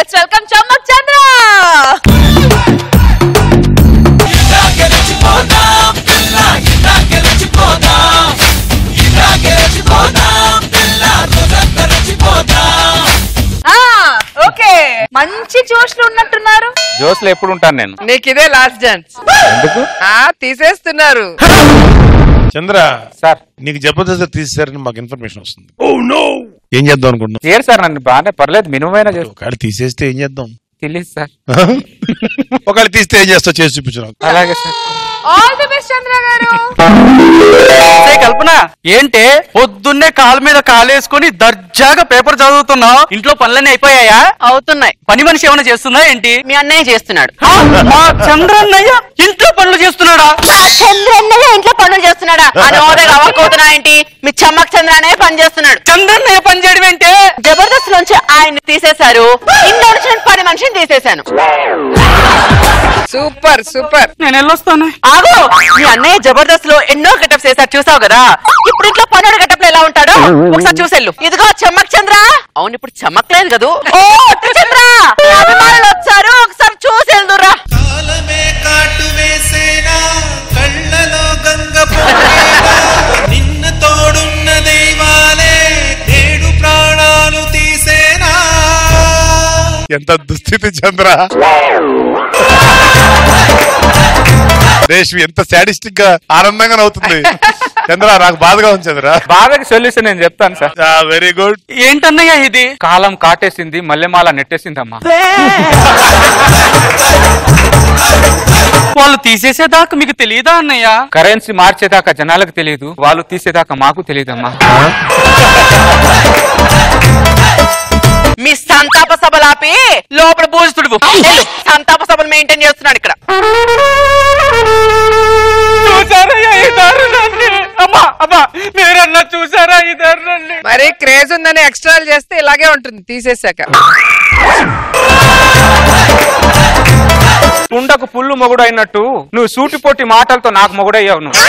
Let's welcome Chammak Chandra. Okay, మంచి జోష్లు ఉన్నట్టున్నారు. జోష్లు ఎప్పుడు ఉంటాను నేను. నీకు ఇదే లాస్ట్ ఛాన్స్. ఎందుకు తీసేస్తున్నారు? చంద్ర సార్, నీకు జబర్దస్త్ తీసేసారని మాకు ఇన్ఫర్మేషన్ వస్తుంది. ఏం చేద్దాం అనుకుంటున్నావు? ఏరు సార్, నన్ను బాగానే పర్లేదు, మినిమైనా చేస్తాను. ఒకవేళ తీసేస్తే ఏం చేద్దాం? తెలియదు సార్. ఒకవేళ తీస్తే ఏం చేస్తావు చేసి చూపించు. అలాగే సార్. ఆల్ ది బెస్ట్ చంద్ర గారు. కల్పన, ఏంటే పొద్దున్నే కాలు మీద కాలేసుకుని దర్జాగా పేపర్ చదువుతున్నావు? ఇంట్లో పనులన్నీ అయిపోయాయా? అవుతున్నాయి. పని మనిషి ఏమైనా చేస్తుందా ఏంటి? మీ అన్నయ్య చేస్తున్నాడు. మా చంద్రన్నయ్య ఇంట్లో పనులు చేస్తున్నాడా? చంద్రన్నయ్య ఇంట్లో పనులు చేస్తున్నాడా? అవ్వకపోతున్నా ఏంటి? మీ చమ్మక్ చంద్ర అనే పని చేస్తున్నాడు. చంద్రన్నయ్య పని చేయడం ఏంటే? జబర్దస్త్ నుంచి ఆయన్ని తీసేశారు, ఇంట్లో నుంచి పని మనిషిని తీసేశాను. Super super. నేను వెళ్ళొస్తాను. ఆగు, మీ అన్నయ్య జబర్దస్త్ లో ఎన్నో గెటప్స్ వేసారు, చూసావు కదా? ఇప్పుడు ఇంట్లో పనుడు గెటప్ లో ఎలా ఉంటాడో ఒకసారి చూసేళ్ళు. ఇదిగో చమ్మక్ చంద్ర. అవును, ఇప్పుడు చమ్మక్లేదు కదూ. ఓ చంద్ర, అభిమానులు వచ్చారు, ఒకసారి చూసేళ్దురా. నిన్న తోడున్న దైవాలే నేడు ప్రాణాలు తీసేనా. ఎంత దుస్థితి చంద్ర. రేష్మి ఎంత సాడిస్టిక్ గా ఆనందంగా అవుతుంది. చంద్ర నాకు బాధగా ఉంది చంద్ర. బాధకి సొల్యూషన్ నేను చెప్తాను సార్. Very good. ఏంటన్నయ్య ఇది? కాలం కాటేసింది, మల్లెమాల నెట్టేసిందమ్మా. వాళ్ళు తీసేసేదాకా మీకు తెలియదా అన్నయ్య? కరెన్సీ మార్చేదాకా జనాలకు తెలియదు, వాళ్ళు తీసేదాకా మాకు తెలియదమ్మా. మీ సంతాప సభలు ఆపి లోపల పూజితుడు సంతాప సభలు మెయింటైన్ చేస్తున్నాడు ఇక్కడ. మీరన్నా చూసారా ఈ దారుణాన్ని? మరి క్రేజ్ ఉందని ఎక్స్ట్రా చేస్తే ఇలాగే ఉంటుంది తీసేసాక. కుండకు పుల్లు మొగుడు అయినట్టు నువ్వు సూటిపోటి మాటలతో నాకు మొగుడయ్యావు. నువ్వు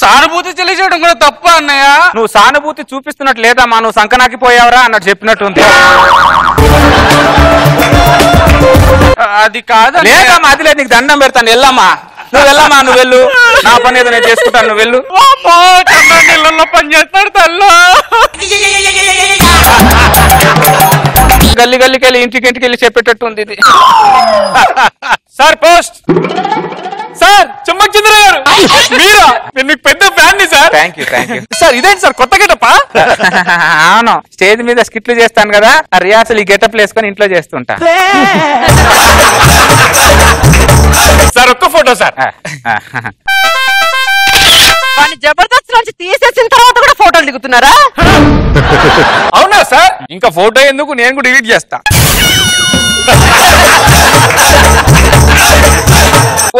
సానుభూతి తెలియజేయడం కూడా తప్ప అన్నయ్య. నువ్వు సానుభూతి చూపిస్తున్నట్టు లేదమ్మా, నువ్వు సంకనాకి పోయావరా అన్నట్టు చెప్పినట్టుంది. అది కాదు లేదమ్మా, అది లేదు. నీకు దండం పెడతాను, వెళ్ళమ్మా. నువ్వు వెళ్ళమ్మా, నువ్వు వెళ్ళు. నా పని ఏదో నేను చేసుకుంటాను, నువ్వు వెళ్ళు. నీళ్ళల్లో పని చేస్తాడు తల్లు. గల్లి గల్లికి వెళ్ళి ఇంటికి వెళ్ళి చెప్పేటట్టు ఉంది ఇది. Sir post. సార్, చమ్మక్ చంద్ర గారు మీరా? నేను మీకు పెద్ద ఫ్యాన్ ని సార్. Thank you. సార్ ఇదేంటి సార్ కొత్త గెటపా? అవును, స్టేజ్ మీద స్కిట్లు చేస్తాను కదా, ఆ రియాసలు ఈ గెటప్లు వేసుకొని ఇంట్లో చేస్తుంటా. సార్ ఒక్క ఫోటో సార్. జబర్దస్త్ నుంచి తీసేసిన తర్వాత కూడా ఫోటోలు దిగుతున్నారా? అవునా సార్? ఇంకా ఫోటో ఎందుకు, నేను కూడా డిలీట్ చేస్తా.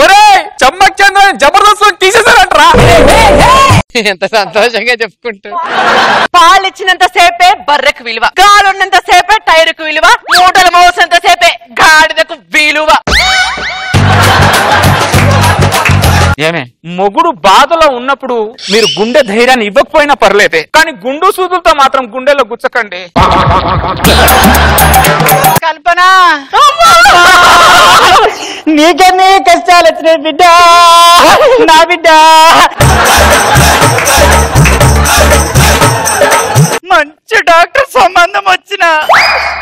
ఒరే, చమ్మక్ చంద్ర జబర్దస్త్ తీసేసారంటరా? ఎంత సంతోషంగా చెప్పుకుంటూ. పాలు ఇచ్చినంత సేపే బర్రెకు విలువ, గాలి ఉన్నంత సేపే టైరుకు విలువ, మూటలు మోసినంత సేపే గాడిదకు విలువ. ఏమే, మొగుడు బాధలో ఉన్నప్పుడు మీరు గుండె ధైర్యాన్ని ఇవ్వకపోయినా పర్లేదే, కానీ గుండు సూదులతో మాత్రం గుండెలో గుచ్చకండి. కల్పన, నీకన్నీ కష్టాలు వచ్చినాయి బిడ్డ, నా బిడ్డ. మంచి డాక్టర్ సంబంధం వచ్చిన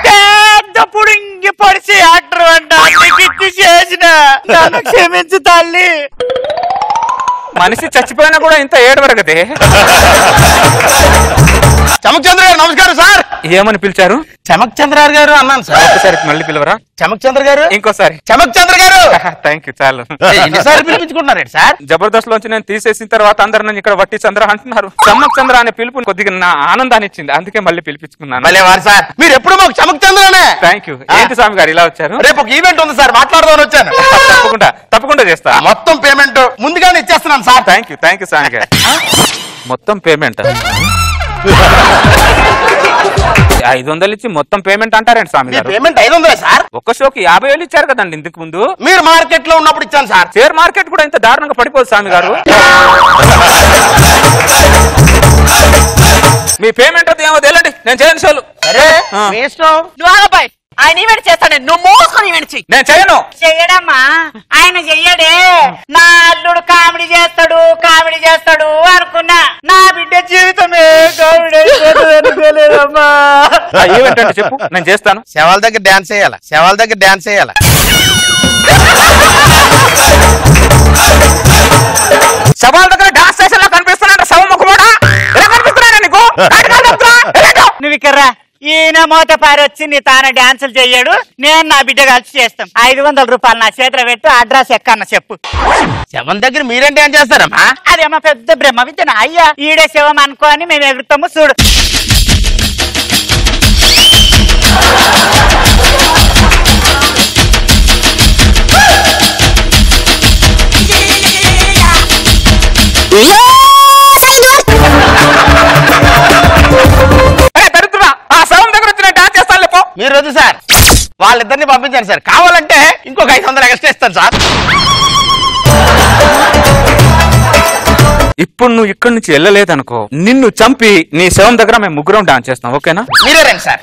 పెద్ద పుడింగి పడిచి యాక్టర్ అంట ఇచ్చి చేసిన నన్ను క్షమించు తల్లి. మనిషి చచ్చిపోయినా కూడా ఇంత ఏడవరగదే. చమక్ చంద్ర గారు నమస్కారం సార్. ఏమని పిలిచారు? చమక్ చంద్ర గారు అన్నాను సార్. ఒకసారి మళ్ళీ పిలవరా? చమక్ చంద్ర గారు. ఇంకోసారి చమక్ చంద్ర గారు. థ్యాంక్ యూ, చాలు. ఎన్నిసార్లు పిలిపించుకుంటున్నారు సార్? జబర్దస్త్ లోంచి నేను తీసేసిన తర్వాత అందరు నన్ను ఇక్కడ వట్టి చంద్ర అంటున్నారు. చమ్మక్ చంద్ర అనే పిలుపు కొద్దిగా నా ఆనందాన్ని ఇచ్చింది, అందుకే మళ్ళీ పిలిపించుకున్నాను. మళ్ళీ వారు సార్, మీరు ఎప్పుడు మాకు చమక్ చంద్రనే. Thank you. ఏంటి స్వామి గారు ఇలా వచ్చారు? రేపు ఒక ఈవెంట్ ఉంది సార్, మాట్లాడదామని వచ్చాను. తప్పకుండా చేస్తా. మొత్తం పేమెంట్ ముందుగానే ఇచ్చేస్తున్నాను సార్. థ్యాంక్ యూ స్వామి గారు. మొత్తం పేమెంట్ 500 ఇచ్చి మొత్తం పేమెంట్ అంటారండి స్వామి గారు? Payment 500 sir. ఒక్క షోకి 50,000 ఇచ్చారు కదండి ఇంతకు ముందు. మీరు మార్కెట్ లో ఉన్నప్పుడు ఇచ్చాను సార్. షేర్ మార్కెట్ కూడా ఇంత దారుణంగా పడిపోదు స్వామి గారు. మీ పేమెంట్ అది ఏమో వెళ్ళండి. నేను చేయను సోలు. నువ్వు ఆగబాయ్, ఆయన ఈవెంట్ చేస్తాడు, నువ్వు మోసుకొని ఈవెంట్ చెయ్యి. నేను చేయను. చెయ్యడమ్మా, ఆయన చెయ్యడే. నా అల్లుడు కామెడీ చేస్తాడు అనుకున్నా. నా బిడ్డ జీవితమే కామెడీ అనుకోలేదమ్మా. ఈవెంట్ అంటే చెప్పు, నేను చేస్తాను. శవాల దగ్గర డాన్స్ చేయాల, శవాల దగ్గర డాన్స్ చేసేలా కనిపిస్తున్నా. శవం ముఖమోడా ఎలా కనిపిస్తున్నా నీకు? నువ్వు ఇక్కడ ఈయన మూత పారి వచ్చి నీ తాను డాన్సులు చెయ్యడు, నేను నా బిడ్డ కలిసి చేస్తాం. 500 రూపాయలు నా చేతిలో పెట్టు, అడ్రస్ ఎక్కన్న చెప్పు. శవం దగ్గర మీరేం డాన్స్ చేస్తారమ్మా? అదేమో పెద్ద బ్రహ్మ విద్య. అయ్యా ఈడే శవం అనుకోని మేము ఎగురుతాము చూడు. మీరు వద్దు సార్, వాళ్ళిద్దరిని పంపించండి సార్. కావాలంటే ఇంకొక 500 ఎక్స్ట్రా ఇస్తాను సార్. ఇప్పుడు నువ్వు ఇక్కడి నుంచి వెళ్ళలేదనుకో, నిన్ను చంపి నీ శవం దగ్గర మేము ముగ్గురం డాన్స్ చేస్తాం. ఓకేనా? మీరే రండి సార్.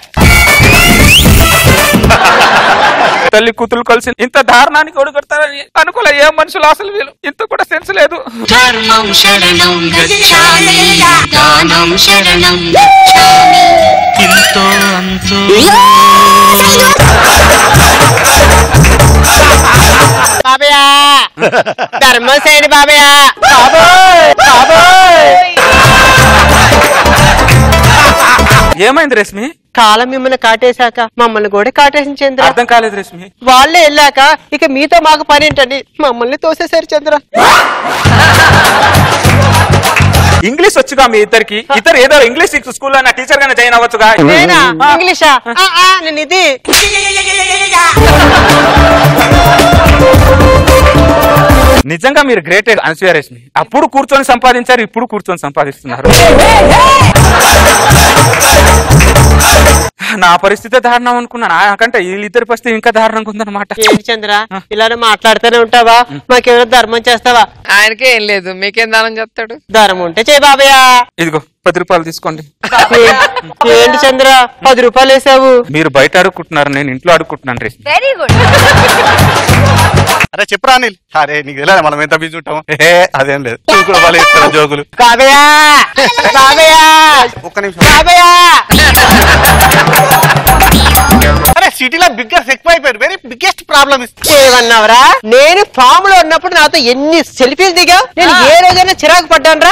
తల్లి కూతురు కలిసి ఇంత దారుణానికి ఒడుగడతారని అనుకోలే. ఏ మనుషులు అసలు వీళ్ళు ఇంత కూడా సెన్స్ లేదు. ధర్మం శరణం గచ్ఛామి, దానం శరణం గచ్ఛామి, ఇంతో అంతో. బాబయ్యా ధర్మం చేయండి బాబయ్యా. ఏమైంది రశ్మి? కాలం మిమ్మల్ని కాటేశాక మమ్మల్ని కూడా కాటేసిన చంద్ర. అర్థం కాలేదు రశ్మి. వాళ్ళే వెళ్ళాక ఇక మీతో మాకు పని ఏంటండి? మమ్మల్ని తోసేశారు చంద్ర. ఇంగ్లీష్ వచ్చుగా మీ ఇద్దరికి? ఇద్దరు ఏదో ఇంగ్లీష్ స్కూల్లో నా టీచర్ గానే జాయిన్ అవ్వచ్చుగా. ఇంగ్లీషా? నేను ఇది నిజంగా మీరు గ్రేట్ అనసూయ రశ్మి. అప్పుడు కూర్చొని సంపాదించారు, ఇప్పుడు కూర్చొని సంపాదిస్తున్నారు. నా పరిస్థితి దారుణం అనుకున్నాను, నాకంటే వీళ్ళిద్దరి పరిస్థితి ఇంకా దారుణంగా ఉందన్నమాట. ఏంటి చంద్ర ఇలానే మాట్లాడుతూనే ఉంటావా? మాకేమైనా ధర్మం చేస్తావా? ఆయనకే ఏం లేదు, మీకేం దానం చెప్తాడు? ధర్మం ఉంటే చేయి బాబయ్య. ఇదిగో 10 రూపాయలు తీసుకోండి. ఏంటి చంద్ర 10 రూపాయలు వేసావు? మీరు బయట అడుక్కుంటున్నారు, నేను ఇంట్లో అడుక్కుంటున్నాను రేసి. Very good. అరే చెప్పరా అనిల్. అరే నీకు తెలియదు మనం ఎంత బిజీ ఉంటాం. అదేం లేదు, నువ్వు కూడా వాళ్ళు ఇస్తారు జోకులు. బాబయ్య ఒక్క నిమిషం. బాబయ్య అరే సిటీలో బిగ్గర్స్ ఎక్కువ అయిపోయారు. వెరీ బిగ్గెస్ట్ ప్రాబ్లమ్ ఏమన్నావరా? నేను ఫామ్ లో ఉన్నప్పుడు నాతో ఎన్ని సెల్ఫీలు దిగావు? నేను ఏ రోజైనా చిరాకు పడ్డాను రా?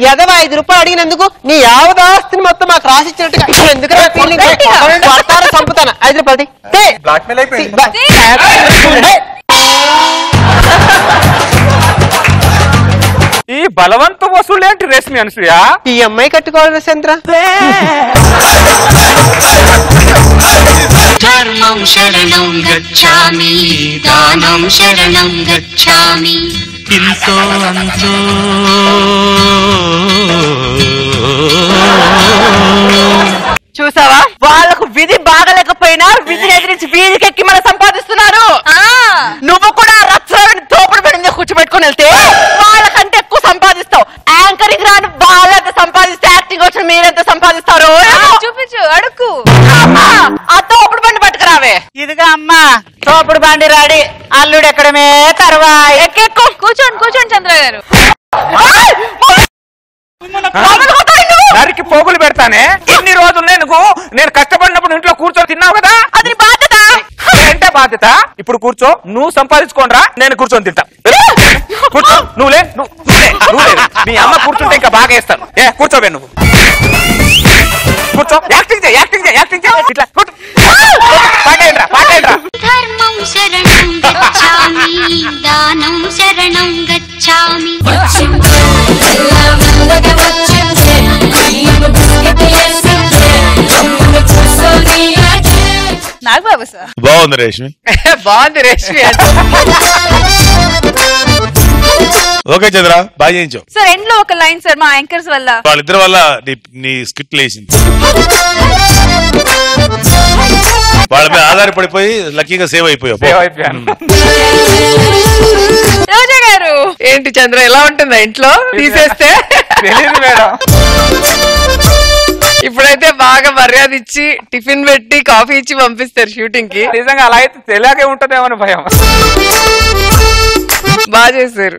ఎదవ 5 రూపాయలు అడిగినందుకు నీ యావదాస్తిని మొత్తం మాకు రాసిచ్చినట్టుగా ఎందుకు చంపుతాను. 5 రూపాయలు బ్లాక్మెయిల్ అయిపోయింది. ఈ బలవంత వసూలేంటి రేష్మి అనసూయ? ఈ అమ్మాయి కట్టుకోవాలి చంద్ర. ధర్మం శరణం గచ్ఛామి, దానం శరణం గచ్ఛామి, ఇంతో అంతో. చూసావా? వాళ్ళకు విధి బాగలేకపోయినా విధిని ఎదిరించి వీధికెక్కి మనం సంపాదిస్తున్నారు. నువ్వు కూడా రచ్చని తోపుడు పడింది కూర్చోబెట్టుకుని వెళ్తే వాళ్ళకంటే ఎక్కువ సంపాదిస్తావు. యాంకరింగ్ రాని వాళ్ళంత సంపాదిస్తే యాక్టింగ్ వచ్చిన మీరెంత సంపాదిస్తారు? చూపించు, అడుక్కు. ఆ తోపుడు బండి పట్టుకురావే. ఇదిగా అమ్మా తోపుడు బండి రాడి, అల్లుడు ఎక్కడమే తర్వా. ఎక్కెక్కు. కూర్చోండి చంద్ర గారు. నరికి పోగులు పెడతానే. ఇన్ని రోజులు నేను కష్టపడినప్పుడు ఇంట్లో కూర్చొని తిన్నావు కదా, అది బాధ్యత. ఏంటే బాధ్యత? ఇప్పుడు కూర్చో, నువ్వు సంపాదించుకోనరా, నేను కూర్చొని తింటా. కూర్చో, నువ్వు లే. మీ అమ్మ కూర్చుంటే ఇంకా బాగా వేస్తాను. కూర్చోవే నువ్వు. కూర్చో, యాక్టింగ్ చేయి. ఇట్లా పాటేంట్రా. ధర్మం శరణం గచ్ఛామి, దానం శరణం గచ్ఛామి. నాగబాబు సార్ బాగుంది రేష్మి. బాగుంది రేష్మి. ఓకే చంద్ర, బాగా చేయించావు సార్. ఎండ్ లో ఒక లైన్ సార్, మా యాంకర్స్ వల్ల, వాళ్ళిద్దరి వల్ల నీ స్కిట్ లేసింది. వాళ్ళ మీద ఆధారపడిపోయి లక్కీగా సేవ్ అయిపోయావు. రోజా గారు. ఏంటి చంద్ర ఎలా ఉంటుందా ఇంట్లో తీసేస్తే? తెలియదు మేడం. మర్యాద ఇచ్చి టిఫిన్ పెట్టి కాఫీ ఇచ్చి పంపిస్తారు షూటింగ్ కి. నిజంగా అలా అయితే తెలియకే ఉంటదేమో అని భయం. బాగా చేశారు.